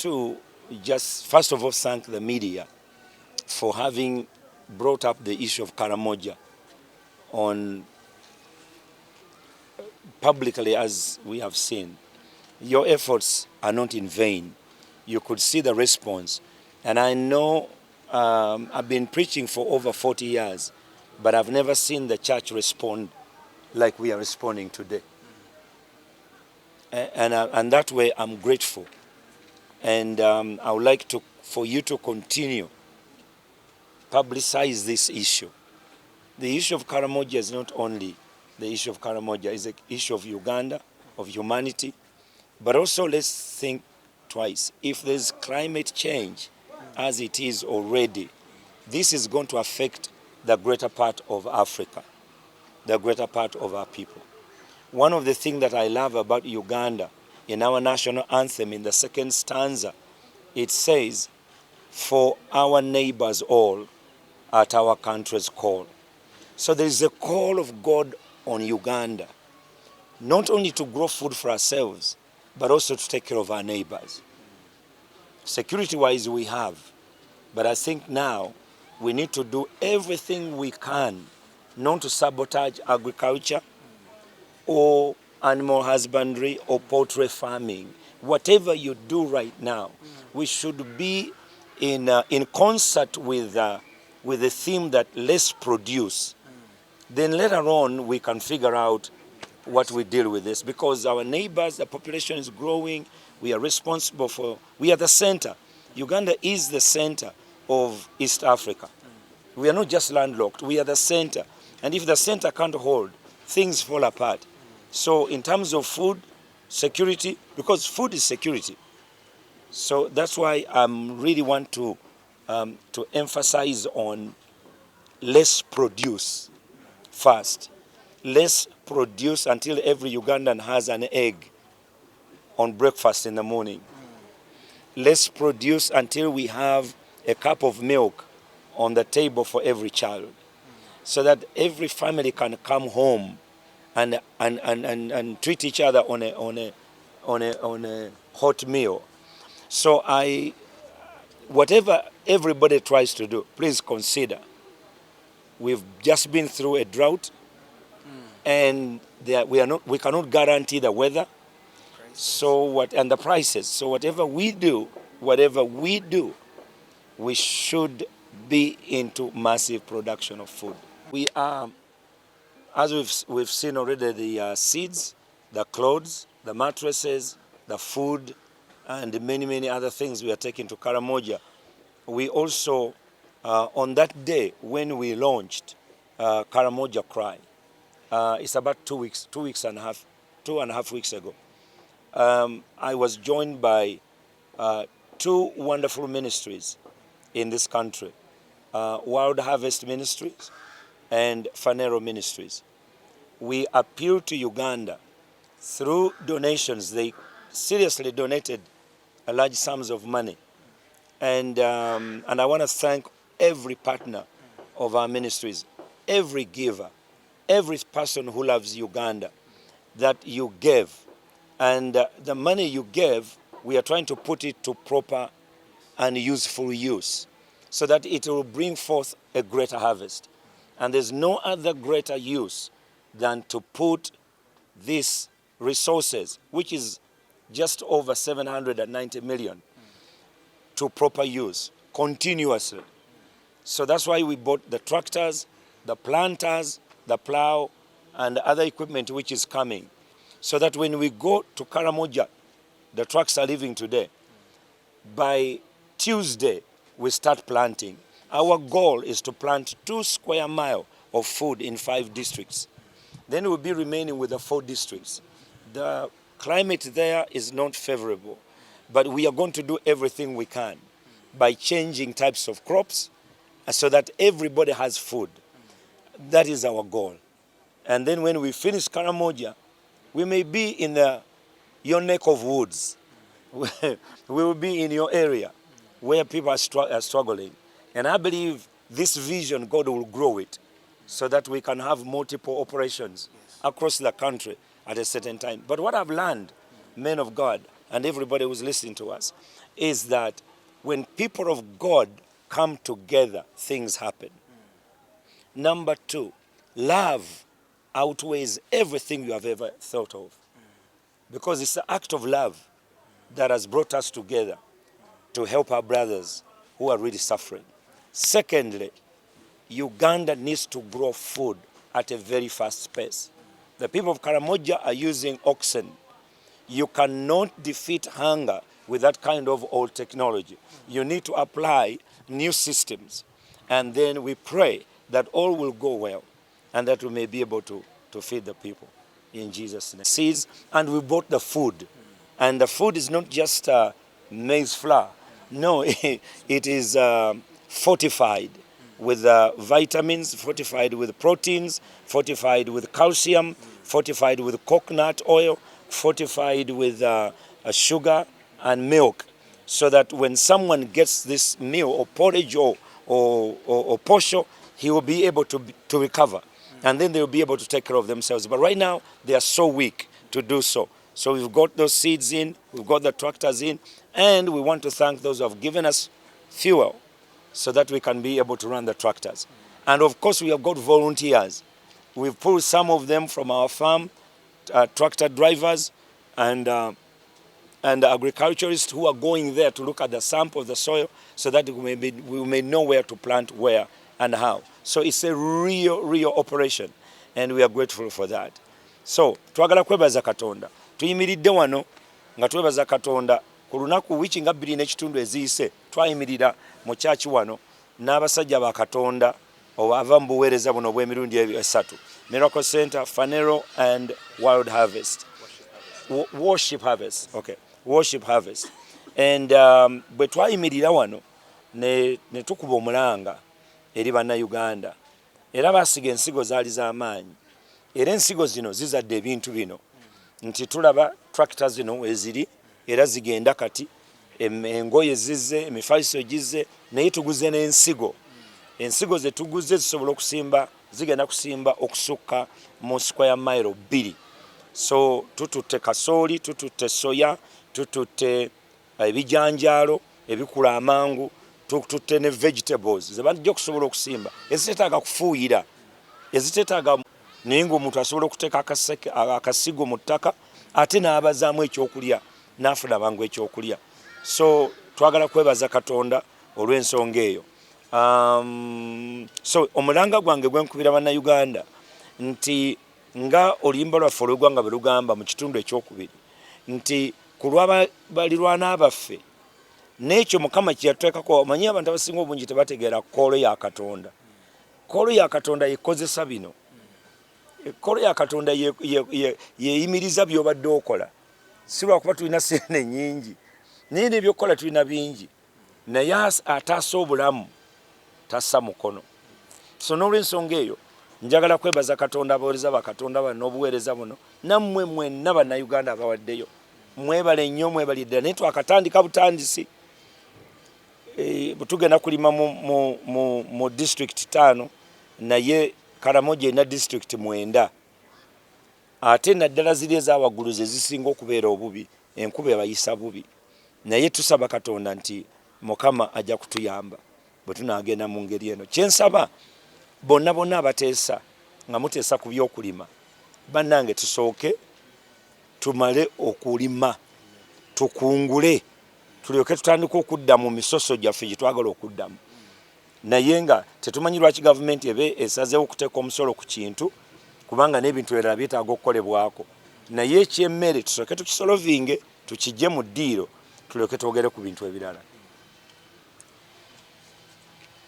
to just first of all thank the media for having brought up the issue of Karamoja on publicly, as we have seen. Your efforts are not in vain. You could see the response. And I know I've been preaching for over 40 years, but I've never seen the church respond like we are responding today. And that way I'm grateful. And I would like for you to continue publicize this issue. The issue of Karamoja is not only the issue of Karamoja, it's the issue of Uganda, of humanity, but also let's think twice. If there's climate change, as it is already, this is going to affect the greater part of Africa, the greater part of our people. One of the things that I love about Uganda, in our national anthem, in the second stanza, it says, "For our neighbors all, at our country's call." So there is a call of God on Uganda, not only to grow food for ourselves, but also to take care of our neighbors. Security-wise, we have, but I think now we need to do everything we can not to sabotage agriculture or animal husbandry or poultry farming. Whatever you do right now, we should be in concert with the theme that let's produce. Then later on we can figure out what we deal with this, because our neighbors, the population is growing. We are responsible for, we are the center. Uganda is the center of East Africa. We are not just landlocked, we are the center. And if the center can't hold, things fall apart. So in terms of food security, because food is security, so that's why I really want to emphasize on let's produce first. Let's produce until every Ugandan has an egg on breakfast in the morning. Let's produce until we have a cup of milk on the table for every child, so that every family can come home and treat each other on a hot meal. So whatever everybody tries to do, please consider. We've just been through a drought, and we cannot guarantee the weather. So and the prices. So whatever we do, we should be into massive production of food. We are, as we've seen already, the seeds, the clothes, the mattresses, the food, and many other things we are taking to Karamoja. We also, on that day when we launched Karamoja Cry, it's about 2 and a half weeks ago, I was joined by two wonderful ministries in this country, World Harvest Ministries and Phaneroo Ministries. We appealed to Uganda through donations. They seriously donated large sums of money. And I want to thank every partner of our ministries, every giver, every person who loves Uganda, that you gave. And the money you gave, we are trying to put it to proper and useful use, so that it will bring forth a greater harvest. And there's no other greater use than to put these resources, which is just over 790 million, to proper use continuously. So that's why we bought the tractors, the planters, the plow, and other equipment which is coming, so that when we go to Karamoja, the trucks are leaving today, by Tuesday we start planting. Our goal is to plant 2 square miles of food in 5 districts. Then we'll be remaining with the 4 districts. The climate there is not favorable, but we are going to do everything we can by changing types of crops so that everybody has food. That is our goal. And then when we finish Karamoja, we may be in your neck of woods. We will be in your area where people are struggling. And I believe this vision, God will grow it so that we can have multiple operations across the country at a certain time. But what I've learned, men of God, and everybody who's listening to us, is that when people of God come together, things happen. Number two, love outweighs everything you have ever thought of. Because it's the act of love that has brought us together to help our brothers who are really suffering. Secondly, Uganda needs to grow food at a very fast pace. The people of Karamoja are using oxen. You cannot defeat hunger with that kind of old technology. You need to apply new systems. And then we pray that all will go well and that we may be able to feed the people in Jesus' name. Seeds, and we bought the food. And the food is not just maize flour. No, it is fortified with vitamins, fortified with proteins, fortified with calcium, fortified with coconut oil, fortified with sugar and milk, so that when someone gets this meal or porridge or posho, he will be able to recover. And then they will be able to take care of themselves. But right now, they are so weak to do so. So we've got those seeds in, we've got the tractors in, and we want to thank those who have given us fuel so that we can be able to run the tractors. And of course, we have got volunteers. We've pulled some of them from our farm, tractor drivers and agriculturists who are going there to look at the sample of the soil so that we may know where to plant where and how. So it's a real operation, and we are grateful for that. So twagala kwebaza Katonda. Tuyimiridde wano nga twebaza Katonda ku lunaku wiki nga 2 n'ekitundu eziyise twayimirira mu kyaki wano n'abasajja ba Katonda ova mu buweereza buno obw'emirundi esatu. Miracle Center, Phaneroo and World Harvest. Worship Harvest. Okay. Worship Harvest. And bwe twayimirira wano ne tukuba omulanga eri bannayuganda era basiga ensigo zaali z'amaanyi. Era ensigo zino zizadde ebintu bino nti tulaba tractor zino eziri era zigenda kati engoye zizze, emifaliso gizze, naye tuguze n'ensigo. Ensigo ze tuguze zisobola okusimba, zigenda kusimba okusukka mu square mile 2. So tututte kasooli, tututte soya, tututte ebijanjaalo ebikula amangu, tututte ne vegetables ze bajja okusobola okusimba eziteetaaga kufuuyira, eziteetaaga naye ng'omuntu asobola okuteeka akasigo mu ttaka ate n'abazaamu ekyokulya n'afuna mangu ekyokulya. So twagala kwebaza Katonda olw'ensonga eyo. So omulanga gwange gwenkubira bannayuganda nti nga oluyimba lwaffe olw'eggwanga bwe lugamba mu kitundu ekyokubiri nti ku lw'abalirwana abaffe n'ekyo Mukama kye yatuteekako. Omanyi abantu abasinga obungi tebategeera kkoolo ya Katonda. Kkoolo ya Katonda yekozesa bino. Kkoolo ya Katonda yeeyimiriza by'obadde okola. Si lwakuba tulina sente nnyingi naye n'ebyokukola tulina bingi, naye ataasa obulamu tassa mukono. So n'olw'ensonga eyo njagala kwebaza Katonda, abaweereza ba Katonda bano n'obuweereza buno, nammwe mwenna bannayuganda abawaddeyo mwebale nnyo, mwebali ddala. Naye twakatandika butandisi tugenda kulima mu district 5 naye Karamoja erina district 9. Ate naddala ziri ezawaggulu ze zisinga okubeera obubi, enkuba ebayisa bubi. Naye tusaba Katonda nti Mukama ajja kutuyamba bwe tunaagenda mu ngeri eno. Kyensaba bonna bonna abateesa nga muteesa ku by'okulima, bannange tusooke tumale okulima, tukungule, tulyoke tutandika okudda mu misoso gyaffe gye twagala okuddamu. Naye nga tetumanyi lwaki gavumenti ebe esazeewo okuteeka omusolo ku kintu kubanga n'ebintu ebirala byetaaga okukolebwako. Naye ekyemmere tusooke tukisolovinge, tukijje mu ddiiro, tulyoke twogere ku bintu ebirala.